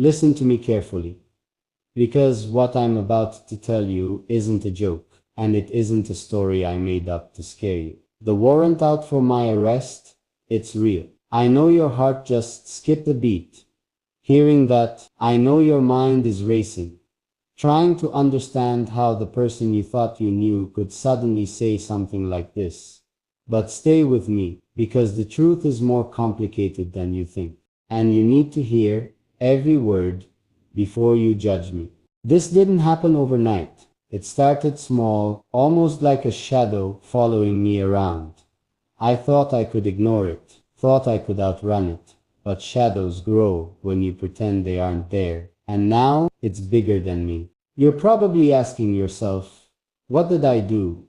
Listen to me carefully, because what I'm about to tell you isn't a joke, and it isn't a story I made up to scare you. The warrant out for my arrest, it's real. I know your heart just skipped a beat. Hearing that, I know your mind is racing, trying to understand how the person you thought you knew could suddenly say something like this. But stay with me, because the truth is more complicated than you think, and you need to hear every word before you judge me. This didn't happen overnight. It started small, almost like a shadow following me around. I thought I could ignore it, thought I could outrun it. But shadows grow when you pretend they aren't there. And now, it's bigger than me. You're probably asking yourself, what did I do?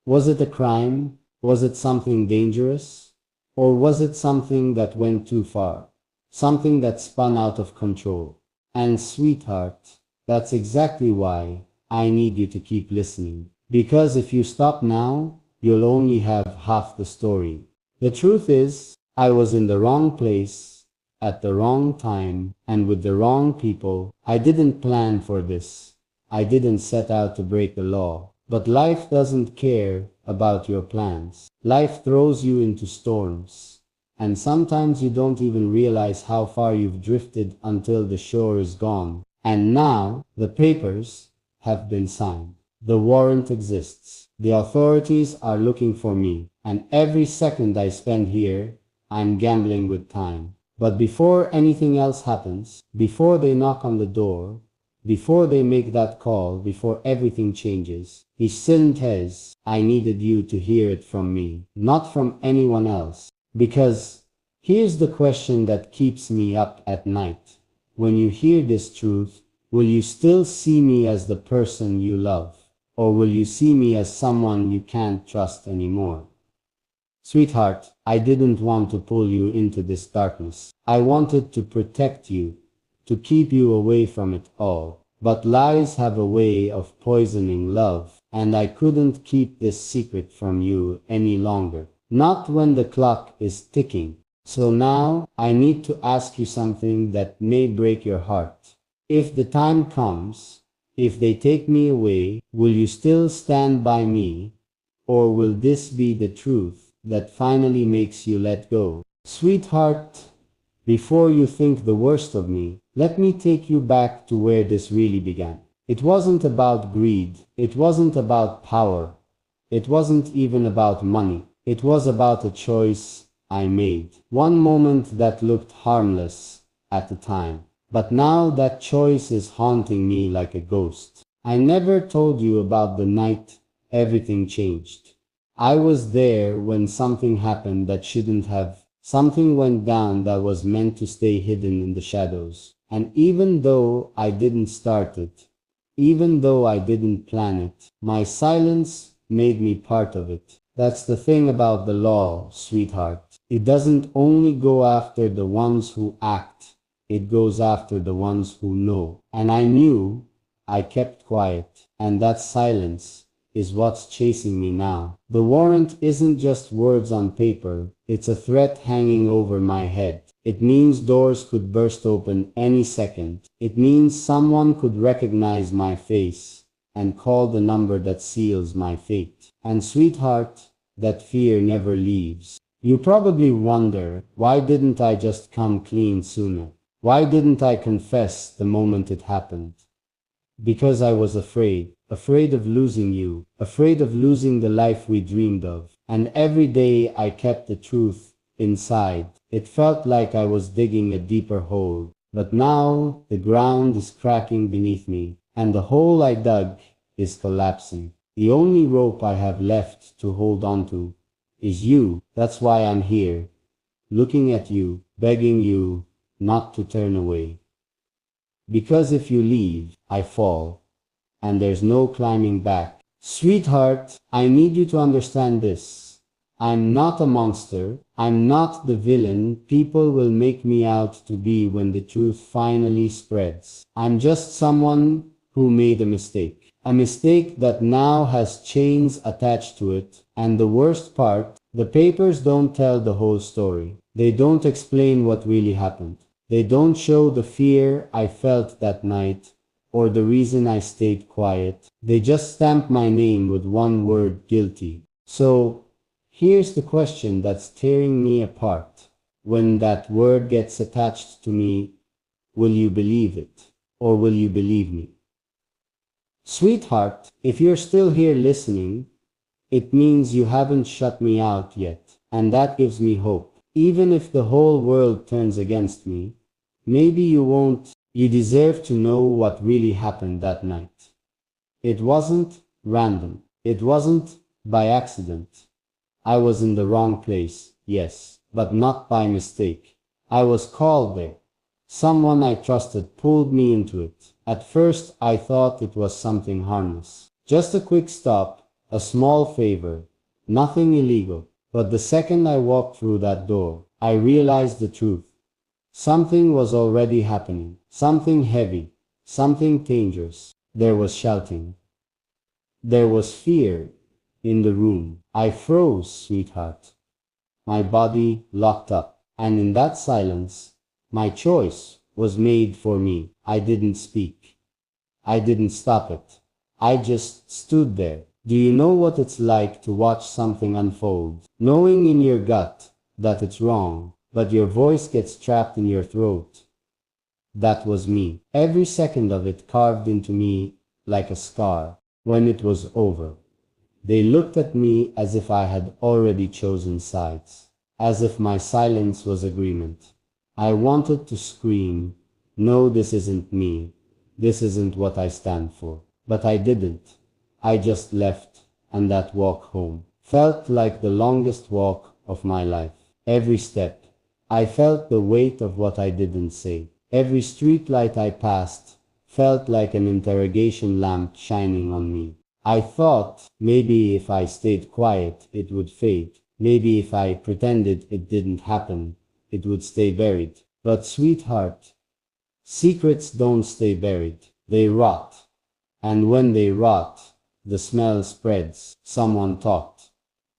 Was it a crime? Was it something dangerous? Or was it something that went too far? Something that spun out of control? And sweetheart, that's exactly why I need you to keep listening. Because if you stop now, you'll only have half the story. The truth is, I was in the wrong place, at the wrong time, and with the wrong people. I didn't plan for this. I didn't set out to break the law. But life doesn't care about your plans. Life throws you into storms. And sometimes you don't even realize how far you've drifted until the shore is gone. And now, the papers have been signed. The warrant exists. The authorities are looking for me. And every second I spend here, I'm gambling with time. But before anything else happens, before they knock on the door, before they make that call, before everything changes, I needed you to hear it from me, not from anyone else. Because here's the question that keeps me up at night. When you hear this truth, will you still see me as the person you love? Or will you see me as someone you can't trust anymore? Sweetheart, I didn't want to pull you into this darkness. I wanted to protect you, to keep you away from it all. But lies have a way of poisoning love, and I couldn't keep this secret from you any longer. Not when the clock is ticking. So now, I need to ask you something that may break your heart. If the time comes, if they take me away, will you still stand by me? Or will this be the truth that finally makes you let go? Sweetheart, before you think the worst of me, let me take you back to where this really began. It wasn't about greed. It wasn't about power. It wasn't even about money. It was about a choice I made. One moment that looked harmless at the time. But now that choice is haunting me like a ghost. I never told you about the night everything changed. I was there when something happened that shouldn't have. Something went down that was meant to stay hidden in the shadows. And even though I didn't start it, even though I didn't plan it, my silence made me part of it. That's the thing about the law, sweetheart. It doesn't only go after the ones who act. It goes after the ones who know. And I knew. I kept quiet. And that silence is what's chasing me now. The warrant isn't just words on paper. It's a threat hanging over my head. It means doors could burst open any second. It means someone could recognize my face and call the number that seals my fate. And sweetheart, that fear never leaves. You probably wonder, why didn't I just come clean sooner? Why didn't I confess the moment it happened? Because I was afraid. Afraid of losing you. Afraid of losing the life we dreamed of. And every day I kept the truth inside. It felt like I was digging a deeper hole. But now the ground is cracking beneath me. And the hole I dug is collapsing. The only rope I have left to hold on to is you. That's why I'm here. Looking at you. Begging you not to turn away. Because if you leave, I fall. And there's no climbing back. Sweetheart, I need you to understand this. I'm not a monster. I'm not the villain people will make me out to be when the truth finally spreads. I'm just someone who made a mistake. A mistake that now has chains attached to it. And the worst part, the papers don't tell the whole story. They don't explain what really happened. They don't show the fear I felt that night, or the reason I stayed quiet. They just stamp my name with one word: guilty. So, here's the question that's tearing me apart. When that word gets attached to me, will you believe it? Or will you believe me? Sweetheart, if you're still here listening, it means you haven't shut me out yet, and that gives me hope. Even if the whole world turns against me, maybe you won't. You deserve to know what really happened that night. It wasn't random. It wasn't by accident. I was in the wrong place, yes, but not by mistake. I was called there. Someone I trusted pulled me into it. At first I thought it was something harmless. Just a quick stop, a small favor, nothing illegal. But the second I walked through that door, I realized the truth. Something was already happening. Something heavy. Something dangerous. There was shouting. There was fear in the room. I froze, sweetheart. My body locked up. And in that silence, my choice was made for me. I didn't speak. I didn't stop it. I just stood there. Do you know what it's like to watch something unfold, knowing in your gut that it's wrong, but your voice gets trapped in your throat? That was me. Every second of it carved into me like a scar. When it was over, they looked at me as if I had already chosen sides, as if my silence was agreement. I wanted to scream, no, this isn't me. This isn't what I stand for. But I didn't. I just left, and that walk home felt like the longest walk of my life. Every step, I felt the weight of what I didn't say. Every street light I passed felt like an interrogation lamp shining on me. I thought maybe if I stayed quiet, it would fade. Maybe if I pretended it didn't happen, it would stay buried. But sweetheart, secrets don't stay buried. They rot. And when they rot, the smell spreads. Someone talked.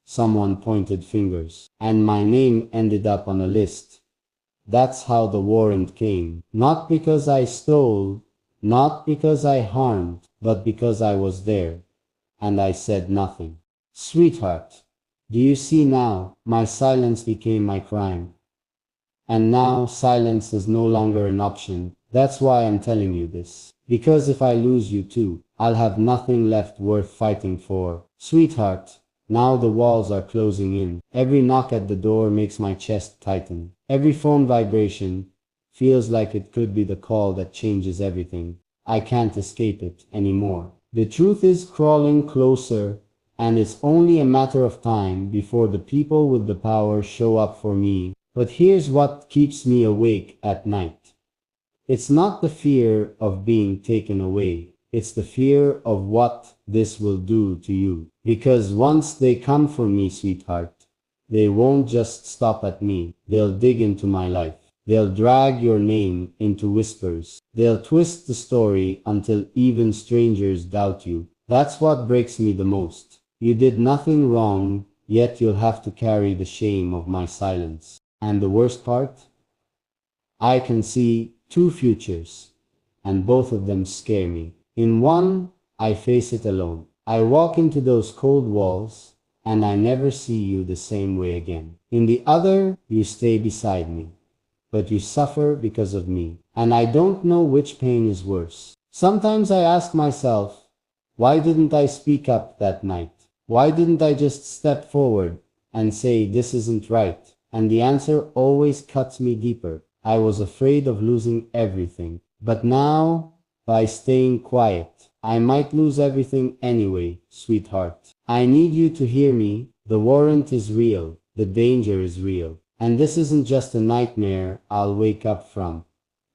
Someone pointed fingers. And my name ended up on a list. That's how the warrant came. Not because I stole, not because I harmed, but because I was there. And I said nothing. Sweetheart, do you see now? My silence became my crime. And now silence is no longer an option. That's why I'm telling you this. Because if I lose you too, I'll have nothing left worth fighting for. Sweetheart, now the walls are closing in. Every knock at the door makes my chest tighten. Every phone vibration feels like it could be the call that changes everything. I can't escape it anymore. The truth is crawling closer, and it's only a matter of time before the people with the power show up for me. But here's what keeps me awake at night. It's not the fear of being taken away. It's the fear of what this will do to you. Because once they come for me, sweetheart, they won't just stop at me. They'll dig into my life. They'll drag your name into whispers. They'll twist the story until even strangers doubt you. That's what breaks me the most. You did nothing wrong, yet you'll have to carry the shame of my silence. And the worst part? I can see two futures, and both of them scare me. In one, I face it alone. I walk into those cold walls, and I never see you the same way again. In the other, you stay beside me, but you suffer because of me, and I don't know which pain is worse. Sometimes I ask myself, why didn't I speak up that night? Why didn't I just step forward and say this isn't right? And the answer always cuts me deeper. I was afraid of losing everything. But now, by staying quiet, I might lose everything anyway, sweetheart. I need you to hear me. The warrant is real. The danger is real. And this isn't just a nightmare I'll wake up from.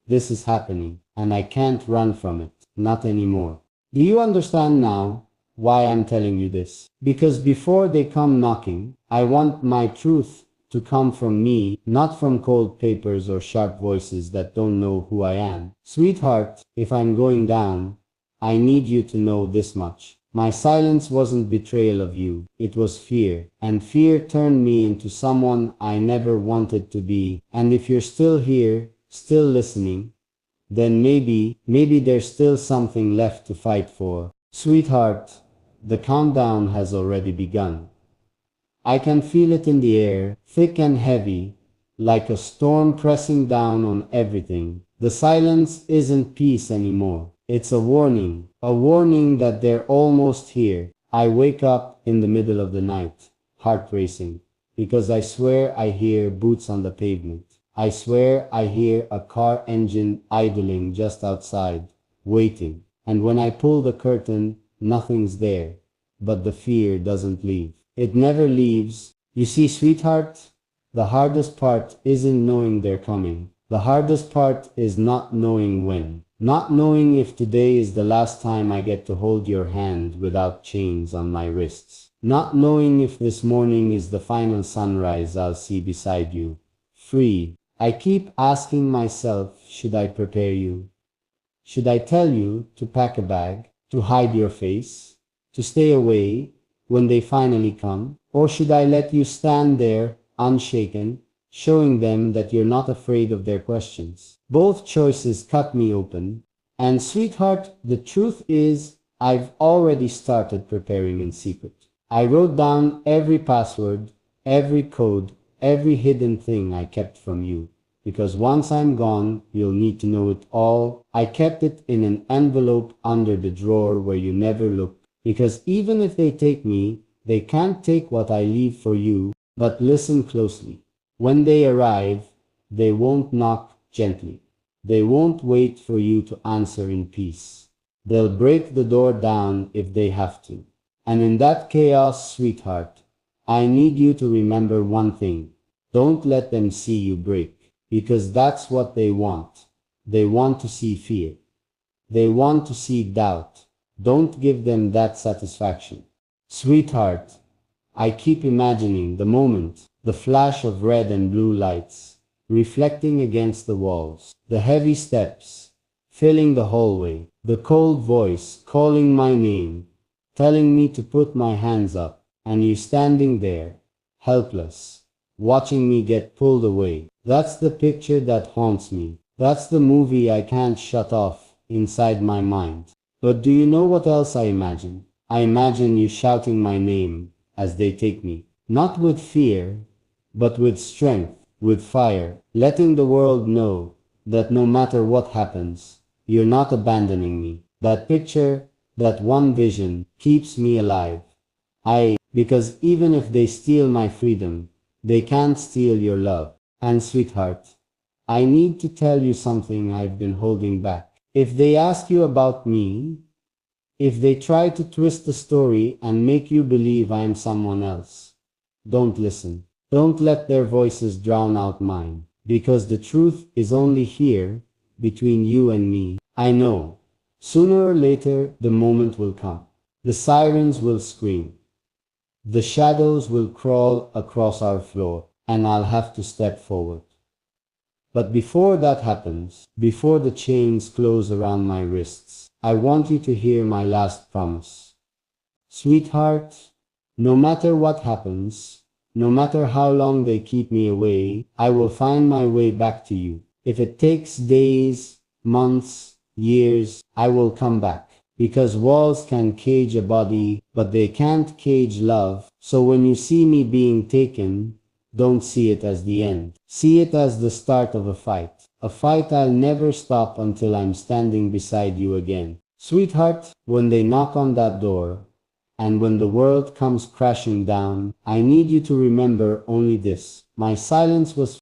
This is happening, and I can't run from it. Not anymore. Do you understand now why I'm telling you this? Because before they come knocking, I want my truth to come from me, not from cold papers or sharp voices that don't know who I am. Sweetheart, if I'm going down, I need you to know this much. My silence wasn't betrayal of you, it was fear. And fear turned me into someone I never wanted to be. And if you're still here, still listening, then maybe there's still something left to fight for. Sweetheart, the countdown has already begun. I can feel it in the air, thick and heavy, like a storm pressing down on everything. The silence isn't peace anymore. It's a warning that they're almost here. I wake up in the middle of the night, heart racing, because I swear I hear boots on the pavement. I swear I hear a car engine idling just outside, waiting. And when I pull the curtain, nothing's there. But the fear doesn't leave. It never leaves. You see, sweetheart, the hardest part isn't knowing they're coming. The hardest part is not knowing when. Not knowing if today is the last time I get to hold your hand without chains on my wrists. Not knowing if this morning is the final sunrise I'll see beside you. Free. I keep asking myself, should I prepare you? Should I tell you to pack a bag, to hide your face, to stay away when they finally come? Or should I let you stand there, unshaken, showing them that you're not afraid of their questions? Both choices cut me open. And sweetheart, the truth is, I've already started preparing in secret. I wrote down every password, every code, every hidden thing I kept from you. Because once I'm gone, you'll need to know it all. I kept it in an envelope under the drawer where you never look. Because even if they take me, they can't take what I leave for you. But listen closely. When they arrive, they won't knock gently. They won't wait for you to answer in peace. They'll break the door down if they have to. And in that chaos, sweetheart, I need you to remember one thing. Don't let them see you break. Because that's what they want. They want to see fear. They want to see doubt. Don't give them that satisfaction. Sweetheart, I keep imagining the moment, the flash of red and blue lights, reflecting against the walls, the heavy steps, filling the hallway, the cold voice calling my name, telling me to put my hands up, and you standing there, helpless, watching me get pulled away. That's the picture that haunts me. That's the movie I can't shut off inside my mind. But do you know what else I imagine? I imagine you shouting my name as they take me. Not with fear, but with strength, with fire, letting the world know that no matter what happens, you're not abandoning me. That picture, that one vision, keeps me alive. Because even if they steal my freedom, they can't steal your love. And sweetheart, I need to tell you something I've been holding back. If they ask you about me, if they try to twist the story and make you believe I'm someone else, don't listen. Don't let their voices drown out mine. Because the truth is only here, between you and me. I know. Sooner or later, the moment will come. The sirens will scream. The shadows will crawl across our floor, and I'll have to step forward. But before that happens, before the chains close around my wrists, I want you to hear my last promise. Sweetheart, no matter what happens, no matter how long they keep me away, I will find my way back to you. If it takes days, months, years, I will come back. Because walls can cage a body, but they can't cage love. So when you see me being taken, don't see it as the end. See it as the start of a fight. A fight I'll never stop until I'm standing beside you again. Sweetheart, when they knock on that door, and when the world comes crashing down, I need you to remember only this. My silence was